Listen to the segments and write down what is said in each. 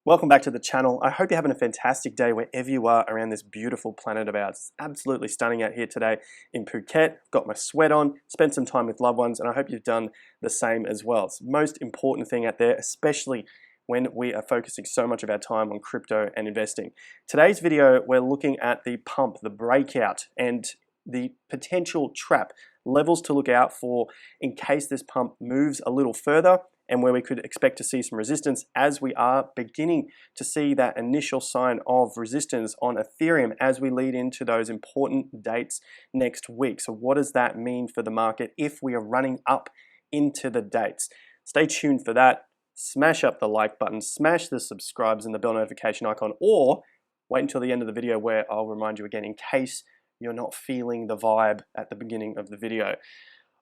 Welcome back to the channel. I hope you're having a fantastic day wherever you are around this beautiful planet of ours. It's absolutely stunning out here today in Phuket. Got my sweat on, spent some time with loved ones, and I hope you've done the same as well. It's the most important thing out there, especially when we are focusing so much of our time on crypto and investing. Today's video, we're looking at the pump, the breakout, and the potential trap, levels to look out for in case this pump moves a little further, and where we could expect to see some resistance as we are beginning to see that initial sign of resistance on Ethereum as we lead into those important dates next week. So what does that mean for the market if we are running up into the dates? Stay tuned for that. Smash up the like button, smash the subscribes and the bell notification icon, or wait until the end of the video where I'll remind you again in case you're not feeling the vibe at the beginning of the video.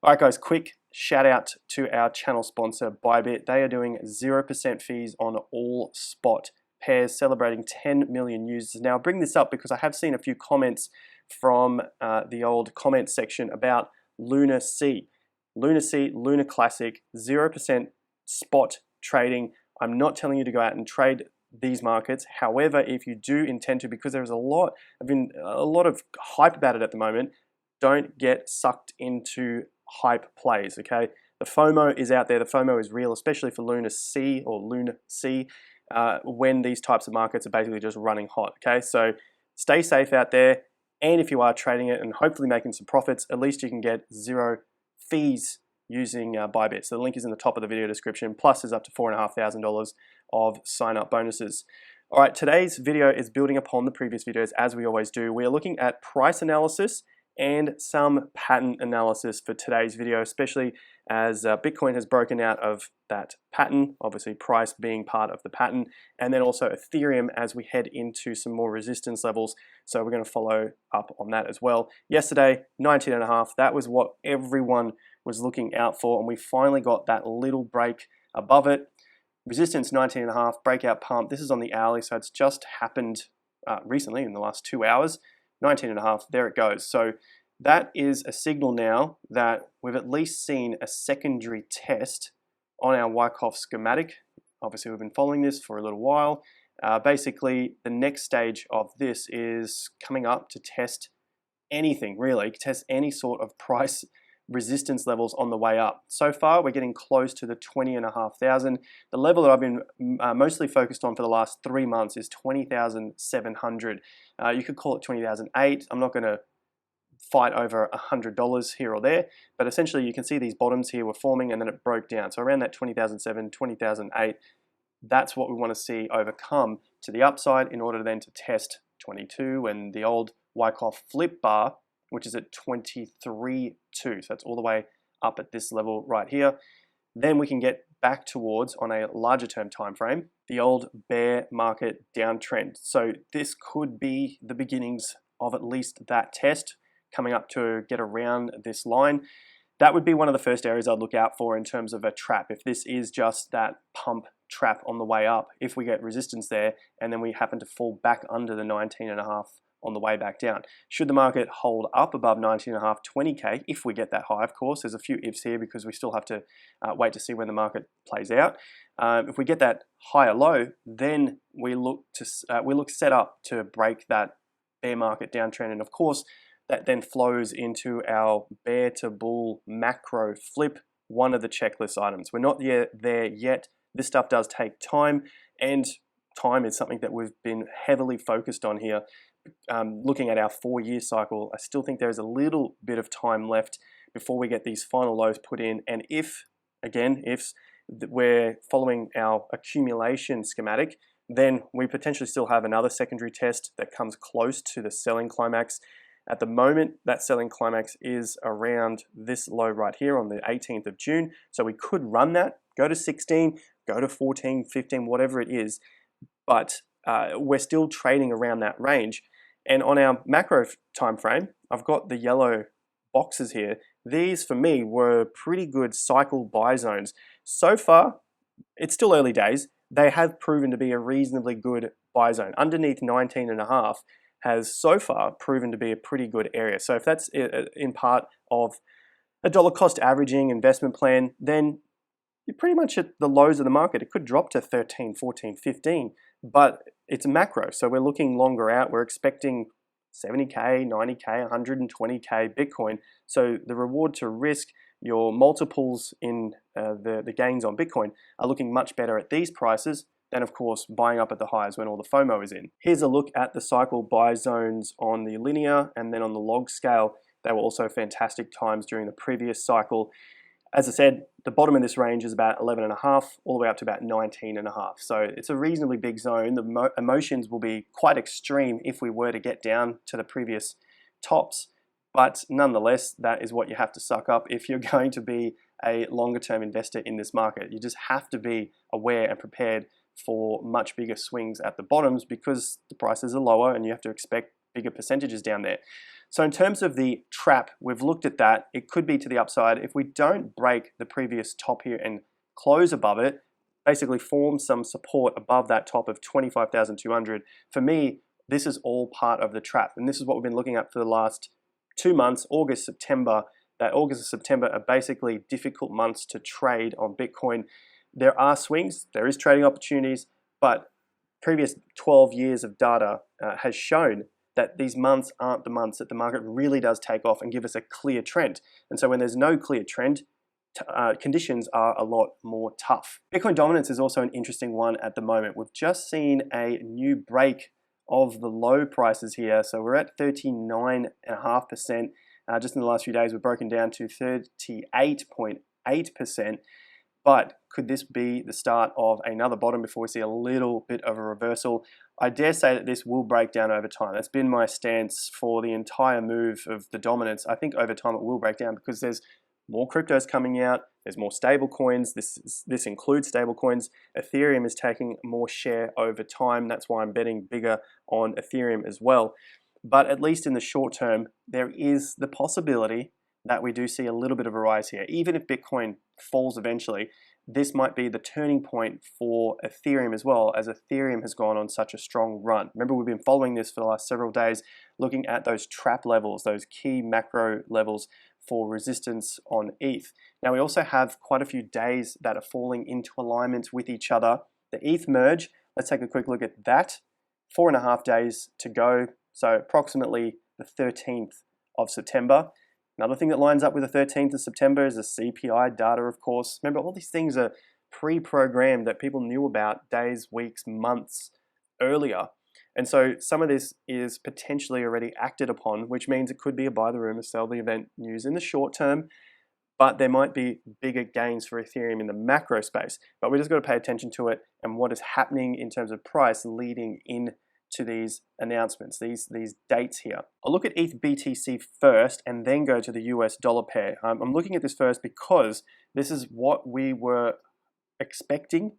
All right, guys, quick shout out to our channel sponsor, Bybit. They are doing 0% fees on all spot pairs, celebrating 10 million users. Now, I bring this up because I have seen a few comments from the old comment section about Luna C. Luna C, Luna Classic, 0% spot trading. I'm not telling you to go out and trade these markets. However, if you do intend to, because there's a lot of hype about it at the moment, don't get sucked into hype plays, okay? The FOMO is out there. The FOMO is real, especially for Luna C or Luna C when these types of markets are basically just running hot, okay? So stay safe out there. And if you are trading it and hopefully making some profits, at least you can get zero fees using Bybit. So the link is in the top of the video description. Plus, there's up to $4,500 of sign-up bonuses. All right, today's video is building upon the previous videos, as we always do. We are looking at price analysis and some pattern analysis for today's video, especially as Bitcoin has broken out of that pattern, obviously price being part of the pattern, and then also Ethereum as we head into some more resistance levels. So we're going to follow up on that as well. Yesterday, 19.5, that was what everyone was looking out for, and we finally got that little break above it. Resistance 19.5, breakout pump. This is on the hourly, so it's just happened recently in the last 2 hours. 19.5, there it goes. So that is a signal now that we've at least seen a secondary test on our Wyckoff schematic. Obviously, we've been following this for a little while. Basically, the next stage of this is coming up to test anything, really, test any sort of price resistance levels on the way up. So far, we're getting close to the 20,500. The level that I've been mostly focused on for the last 3 months is 20,700. You could call it 20,008. I'm not going to fight over $100 here or there, but essentially you can see these bottoms here were forming and then it broke down. So around that 20,007, 20,008, that's what we want to see overcome to the upside in order then to test 22 and the old Wyckoff flip bar, which is at 23.2. So that's all the way up at this level right here. Then we can get back towards, on a larger term time frame, the old bear market downtrend. So this could be the beginnings of at least that test coming up to get around this line. That would be one of the first areas I'd look out for in terms of a trap. If this is just that pump trap on the way up, if we get resistance there and then we happen to fall back under the 19.5 on the way back down. Should the market hold up above 19.5, 20K, if we get that high, of course, there's a few ifs here because we still have to wait to see when the market plays out. If we get that higher low, then we look set up to break that bear market downtrend. And of course, that then flows into our bear to bull macro flip, one of the checklist items. We're not there yet. This stuff does take time, and time is something that we've been heavily focused on here. Looking at our 4-year cycle, I still think there's a little bit of time left before we get these final lows put in. And if we're following our accumulation schematic, then we potentially still have another secondary test that comes close to the selling climax. At the moment, that selling climax is around this low right here on the 18th of June. So we could run that, go to 16, go to 14, 15, whatever it is. But we're still trading around that range. And on our macro time frame, I've got the yellow boxes here. These, for me, were pretty good cycle buy zones. So far, it's still early days. They have proven to be a reasonably good buy zone. Underneath 19.5 has so far proven to be a pretty good area. So if that's in part of a dollar cost averaging investment plan, then you're pretty much at the lows of the market. It could drop to 13, 14, 15 but it's macro. So we're looking longer out. We're expecting 70K, 90K, 120K Bitcoin. So the reward to risk, your multiples in the gains on Bitcoin are looking much better at these prices than, of course, buying up at the highs when all the FOMO is in. Here's a look at the cycle buy zones on the linear and then on the log scale. They were also fantastic times during the previous cycle. As I said, the bottom of this range is about 11.5 all the way up to about 19.5. So it's a reasonably big zone. The emotions will be quite extreme if we were to get down to the previous tops. But nonetheless, that is what you have to suck up if you're going to be a longer term investor in this market. You just have to be aware and prepared for much bigger swings at the bottoms because the prices are lower and you have to expect bigger percentages down there. So in terms of the trap, we've looked at that. It could be to the upside. If we don't break the previous top here and close above it, basically form some support above that top of 25,200, for me, this is all part of the trap. And this is what we've been looking at for the last 2 months, August, September. That August and September are basically difficult months to trade on Bitcoin. There are swings, there is trading opportunities, but previous 12 years of data has shown that these months aren't the months that the market really does take off and give us a clear trend. And so when there's no clear trend, conditions are a lot more tough. Bitcoin dominance is also an interesting one at the moment. We've just seen a new break of the low prices here. So we're at 39.5%. Just in the last few days, we've broken down to 38.8%. But could this be the start of another bottom before we see a little bit of a reversal? I dare say that this will break down over time. That's been my stance for the entire move of the dominance. I think over time it will break down because there's more cryptos coming out, there's more stable coins, this includes stable coins. Ethereum is taking more share over time. That's why I'm betting bigger on Ethereum as well. But at least in the short term, there is the possibility that we do see a little bit of a rise here. Even if Bitcoin falls eventually, this might be the turning point for Ethereum as well, as Ethereum has gone on such a strong run. Remember, we've been following this for the last several days, looking at those trap levels, those key macro levels for resistance on ETH. Now, we also have quite a few days that are falling into alignment with each other. The ETH merge, let's take a quick look at that. 4.5 days to go, so approximately the 13th of September. Another thing that lines up with the 13th of September is the CPI data, of course. Remember, all these things are pre-programmed that people knew about days, weeks, months earlier. And so some of this is potentially already acted upon, which means it could be a buy the rumor, sell the event news in the short term, but there might be bigger gains for Ethereum in the macro space. But we just got to pay attention to it and what is happening in terms of price leading in to these announcements, these dates here. I'll look at ETH BTC first and then go to the US dollar pair. I'm looking at this first because this is what we were expecting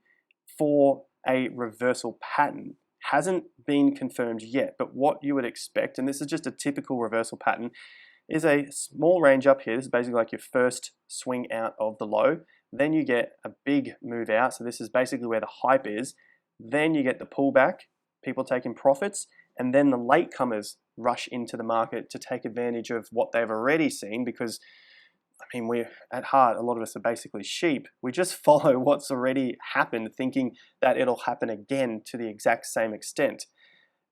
for a reversal pattern. Hasn't been confirmed yet, but what you would expect, and this is just a typical reversal pattern, is a small range up here. This is basically like your first swing out of the low. Then you get a big move out. So this is basically where the hype is. Then you get the pullback, people taking profits, and then the latecomers rush into the market to take advantage of what they've already seen because, I mean, we're at heart, a lot of us are basically sheep. We just follow what's already happened, thinking that it'll happen again to the exact same extent.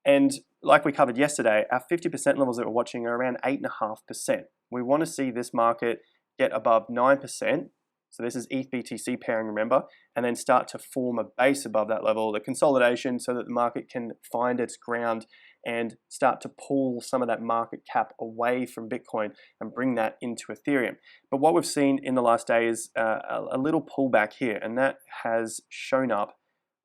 And like we covered yesterday, our 50% levels that we're watching are around 8.5%. We want to see this market get above 9%. So this is ETH BTC pairing, remember, and then start to form a base above that level, the consolidation, so that the market can find its ground and start to pull some of that market cap away from Bitcoin and bring that into Ethereum. But what we've seen in the last day is a little pullback here, and that has shown up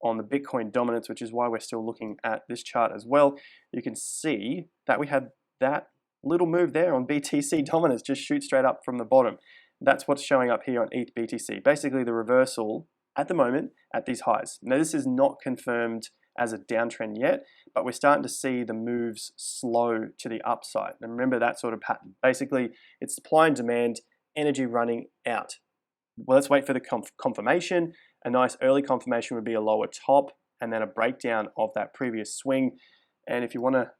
on the Bitcoin dominance, which is why we're still looking at this chart as well. You can see that we had that little move there on BTC dominance just shoot straight up from the bottom. That's what's showing up here on ETH BTC. Basically the reversal at the moment at these highs. Now this is not confirmed as a downtrend yet, but we're starting to see the moves slow to the upside. And remember that sort of pattern. Basically it's supply and demand, energy running out. Well, let's wait for the confirmation. A nice early confirmation would be a lower top and then a breakdown of that previous swing. And if you want to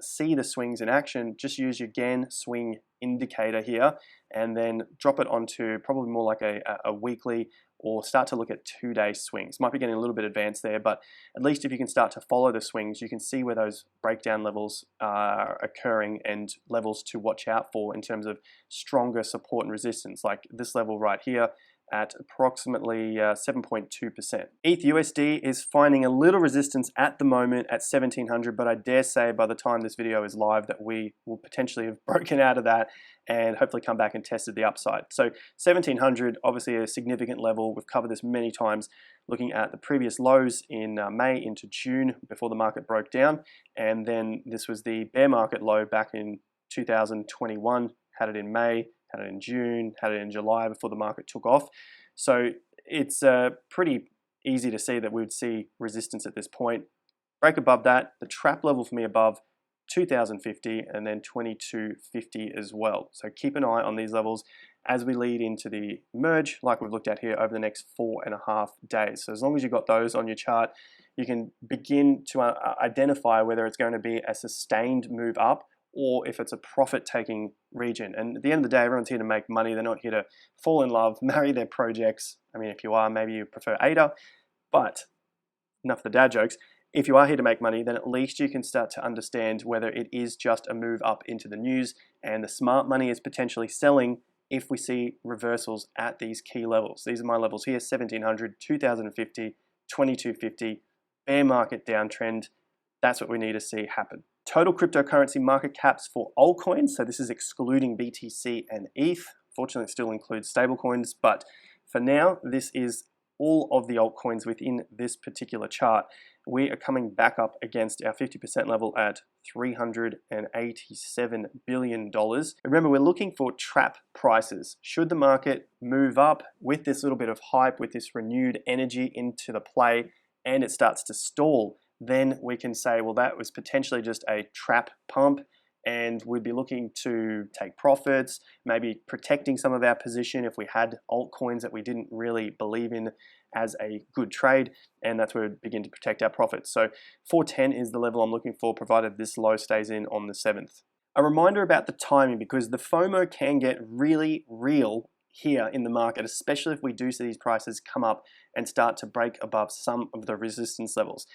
see the swings in action, just use your Gann swing indicator here and then drop it onto probably more like a weekly or start to look at 2-day swings. Might be getting a little bit advanced there, but at least if you can start to follow the swings, you can see where those breakdown levels are occurring and levels to watch out for in terms of stronger support and resistance, like this level right here at approximately 7.2%. ETH USD is finding a little resistance at the moment at 1700, but I dare say by the time this video is live that we will potentially have broken out of that and hopefully come back and tested the upside. So 1700, obviously a significant level. We've covered this many times, looking at the previous lows in May into June before the market broke down, and then this was the bear market low back in 2021, had it in May, had it in June, had it in July before the market took off. So it's pretty easy to see that we would see resistance at this point. Break above that, the trap level for me above 2050 and then 2250 as well. So keep an eye on these levels as we lead into the merge like we've looked at here over the next 4.5 days. So as long as you've got those on your chart, you can begin to identify whether it's going to be a sustained move up or if it's a profit-taking region. And at the end of the day, everyone's here to make money. They're not here to fall in love, marry their projects. I mean, if you are, maybe you prefer ADA, but enough of the dad jokes. If you are here to make money, then at least you can start to understand whether it is just a move up into the news and the smart money is potentially selling if we see reversals at these key levels. These are my levels here, 1700, 2050, 2250, bear market downtrend. That's what we need to see happen. Total cryptocurrency market caps for altcoins, so this is excluding BTC and ETH. Fortunately, it still includes stablecoins, but for now, this is all of the altcoins within this particular chart. We are coming back up against our 50% level at $387 billion. Remember, we're looking for trap prices. Should the market move up with this little bit of hype, with this renewed energy into the play, and it starts to stall, then we can say, well, that was potentially just a trap pump and we'd be looking to take profits, maybe protecting some of our position if we had altcoins that we didn't really believe in as a good trade, and that's where we begin to protect our profits. So 410 is the level I'm looking for, provided this low stays in on the 7th. A reminder about the timing, because the FOMO can get really real here in the market, especially if we do see these prices come up and start to break above some of the resistance levels.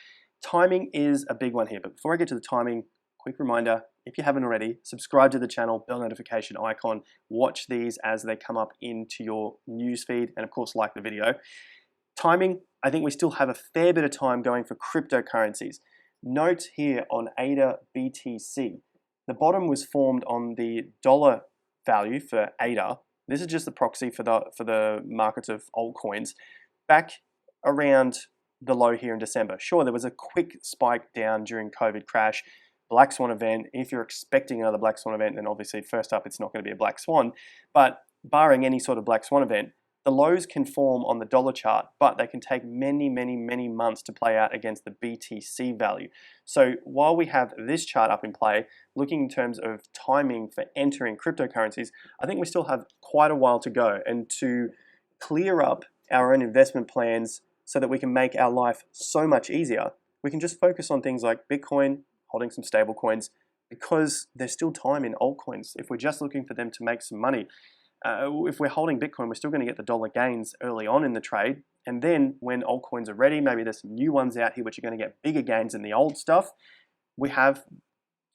Timing is a big one here, but before I get to the timing, quick reminder, if you haven't already, subscribe to the channel, bell notification icon, watch these as they come up into your newsfeed, and of course like the video. Timing, I think we still have a fair bit of time going for cryptocurrencies. Note here on ADA BTC, the bottom was formed on the dollar value for ADA. This is just the proxy for the markets of altcoins. Back around the low here in December. Sure, there was a quick spike down during COVID crash, black swan event. If you're expecting another black swan event, then obviously first up, it's not going to be a black swan. But barring any sort of black swan event, the lows can form on the dollar chart, but they can take many, many, many months to play out against the BTC value. So while we have this chart up in play, looking in terms of timing for entering cryptocurrencies, I think we still have quite a while to go. And to clear up our own investment plans so that we can make our life so much easier, we can just focus on things like Bitcoin, holding some stable coins, because there's still time in altcoins. If we're just looking for them to make some money, if we're holding Bitcoin, we're still going to get the dollar gains early on in the trade. And then when altcoins are ready, maybe there's some new ones out here which are going to get bigger gains in the old stuff. We have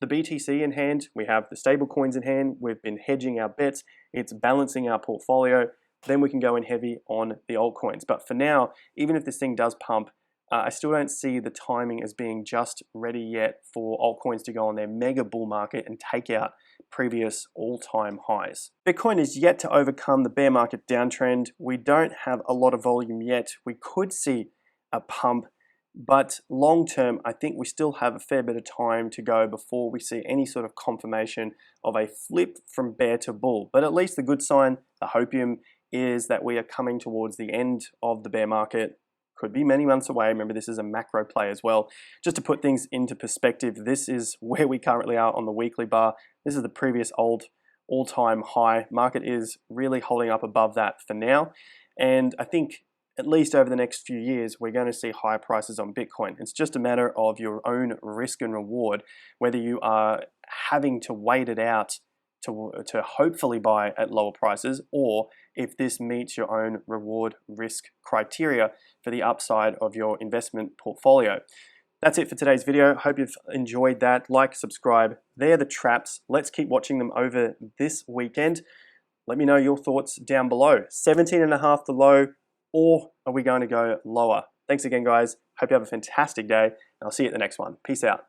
the BTC in hand, we have the stable coins in hand, we've been hedging our bets, it's balancing our portfolio. Then we can go in heavy on the altcoins. But for now, even if this thing does pump, I still don't see the timing as being just ready yet for altcoins to go on their mega bull market and take out previous all-time highs. Bitcoin is yet to overcome the bear market downtrend. We don't have a lot of volume yet. We could see a pump, but long-term, I think we still have a fair bit of time to go before we see any sort of confirmation of a flip from bear to bull. But at least the good sign, the hopium, is that we are coming towards the end of the bear market. Could be many months away. Remember, this is a macro play as well. Just to put things into perspective, this is where we currently are on the weekly bar. This is the previous all-time high. Market is really holding up above that for now. And I think at least over the next few years, we're going to see higher prices on Bitcoin. It's just a matter of your own risk and reward, whether you are having to wait it out to hopefully buy at lower prices, or if this meets your own reward risk criteria for the upside of your investment portfolio. That's it for today's video. Hope you've enjoyed that. Like, subscribe. They're the traps. Let's keep watching them over this weekend. Let me know your thoughts down below. 17.5 the low, or are we going to go lower? Thanks again, guys. Hope you have a fantastic day, and I'll see you at the next one. Peace out.